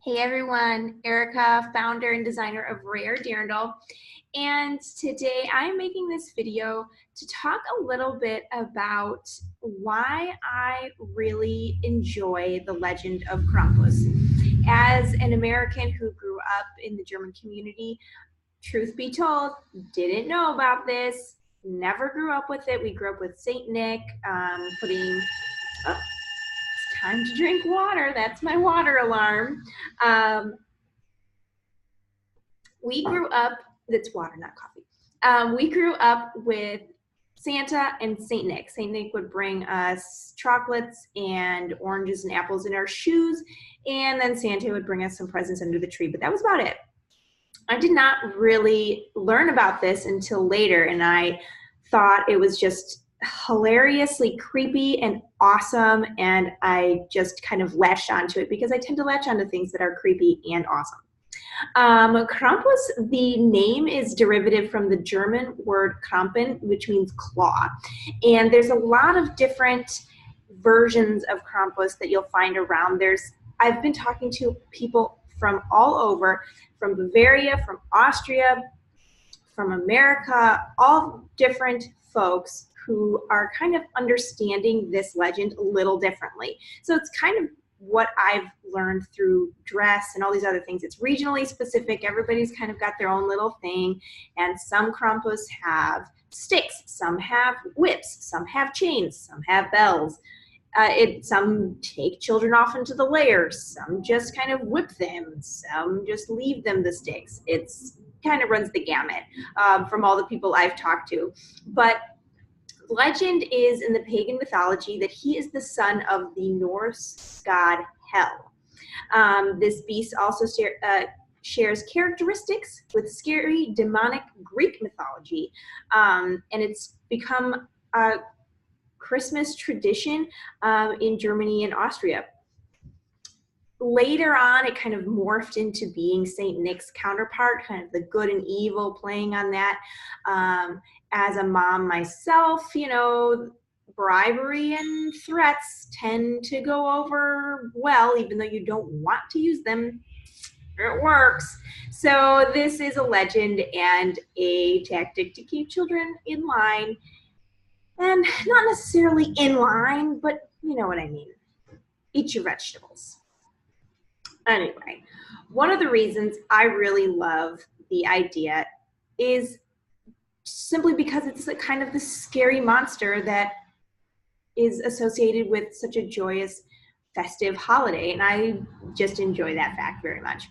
Hey everyone, Erica, founder and designer of Rare Dirndl, and today I'm making this video to talk a little bit about why I really enjoy the legend of Krampus. As an American who grew up in the German community, truth be told, didn't know about this, never grew up with it. We grew up with Saint Nick, putting, oh, it's time to drink water. That's my water alarm. We grew up, that's water, not coffee. We grew up with Santa and Saint Nick. Saint Nick would bring us chocolates and oranges and apples in our shoes, and then Santa would bring us some presents under the tree, but that was about it. I did not really learn about this until later, and I thought it was just hilariously creepy and awesome, and I just kind of latched onto it because I tend to latch onto things that are creepy and awesome. Krampus, the name is derivative from the German word Krampen, which means claw. And there's a lot of different versions of Krampus that you'll find around. I've been talking to people from all over, from Bavaria, from Austria, from America, all different folks who are kind of understanding this legend a little differently. So it's kind of what I've learned through dress and all these other things. It's regionally specific. Everybody's kind of got their own little thing. And some Krampus have sticks, some have whips, some have chains, some have bells. Some take children off into the lairs, some just kind of whip them, some just leave them the sticks. It's kind of runs the gamut from all the people I've talked to. But legend is in the pagan mythology that he is the son of the Norse god Hel. This beast also shares characteristics with scary demonic Greek mythology, and it's become a Christmas tradition in Germany and Austria. Later on, it kind of morphed into being Saint Nick's counterpart, kind of the good and evil, playing on that. As a mom myself, you know, bribery and threats tend to go over well, even though you don't want to use them. It works. So this is a legend and a tactic to keep children in line. And not necessarily in line, but you know what I mean. Eat your vegetables. Anyway, one of the reasons I really love the idea is simply because it's a kind of the scary monster that is associated with such a joyous, festive holiday, and I just enjoy that fact very much.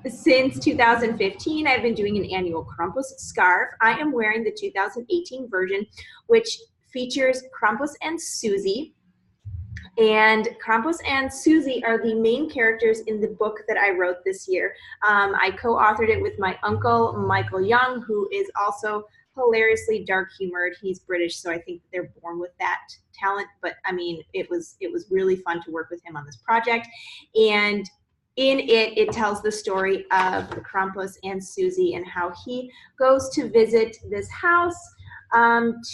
Since 2015, I've been doing an annual Krampus Scarf. I am wearing the 2018 version, which features Krampus and Susie. And Krampus and Susie are the main characters in the book that I wrote this year. I co-authored it with my uncle, Michael Young, who is also hilariously dark-humored. He's British, so I think they're born with that talent. But I mean, it was really fun to work with him on this project. And in it, it tells the story of Krampus and Susie and how he goes to visit this house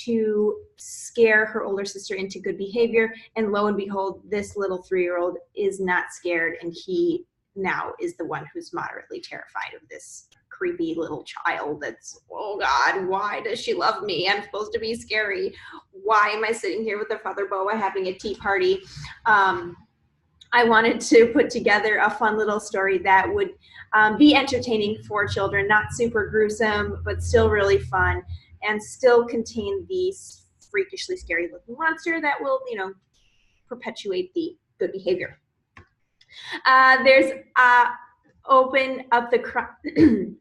to scare her older sister into good behavior, and lo and behold, this little 3-year-old is not scared, and he now is the one who's moderately terrified of this creepy little child that's, oh God, why does she love me? I'm supposed to be scary. Why am I sitting here with a Father Boa having a tea party? I wanted to put together a fun little story that would be entertaining for children, not super gruesome, but still really fun, and still contain the freakishly scary looking monster that will, you know, perpetuate the good behavior. There's open up the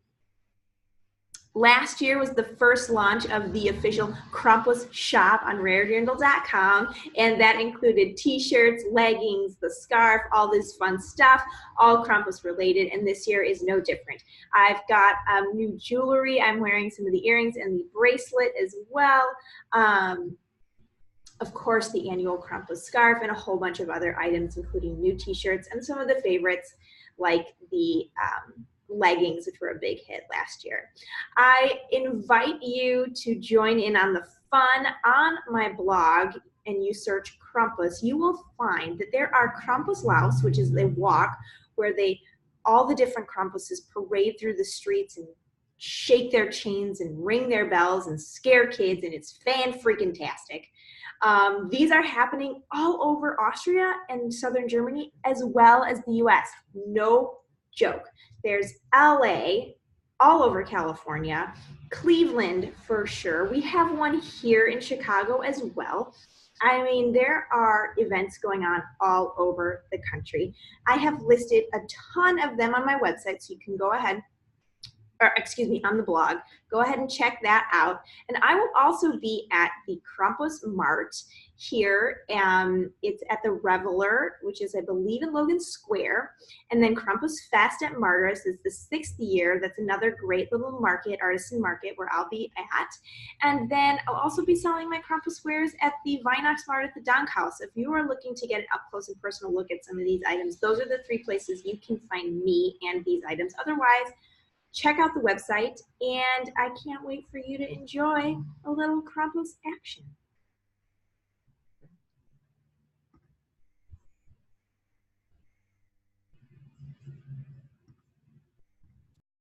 last year was the first launch of the official Krampus shop on raredirndl.com, and that included t-shirts, leggings, the scarf, all this fun stuff, all Krampus related, and this year is no different. I've got new jewelry. I'm wearing some of the earrings and the bracelet as well. Of course, the annual Krampus scarf and a whole bunch of other items, including new t-shirts and some of the favorites like the leggings, which were a big hit last year. I invite you to join in on the fun on my blog, and you search Krampus. You will find that there are Krampus laufs, which is they walk, where all the different Krampuses parade through the streets and shake their chains and ring their bells and scare kids, and it's fan-freaking-tastic. These are happening all over Austria and southern Germany, as well as the US. No joke. There's LA, all over California, Cleveland for sure. We have one here in Chicago as well. I mean, there are events going on all over the country. I have listed a ton of them on my website, so you can go ahead, or excuse me, on the blog. Go ahead and check that out. And I will also be at the Krampus Mart here. It's at the Reveler, which is, I believe, in Logan Square. And then Krampus Fest at Martyrs is the 6th year. That's another great little market, artisan market, where I'll be at. And then I'll also be selling my Krampus wares at the Vinox Mart at the Donk House. If you are looking to get an up close and personal look at some of these items, those are the 3 places you can find me and these items. Otherwise, check out the website, and I can't wait for you to enjoy a little Krampus action.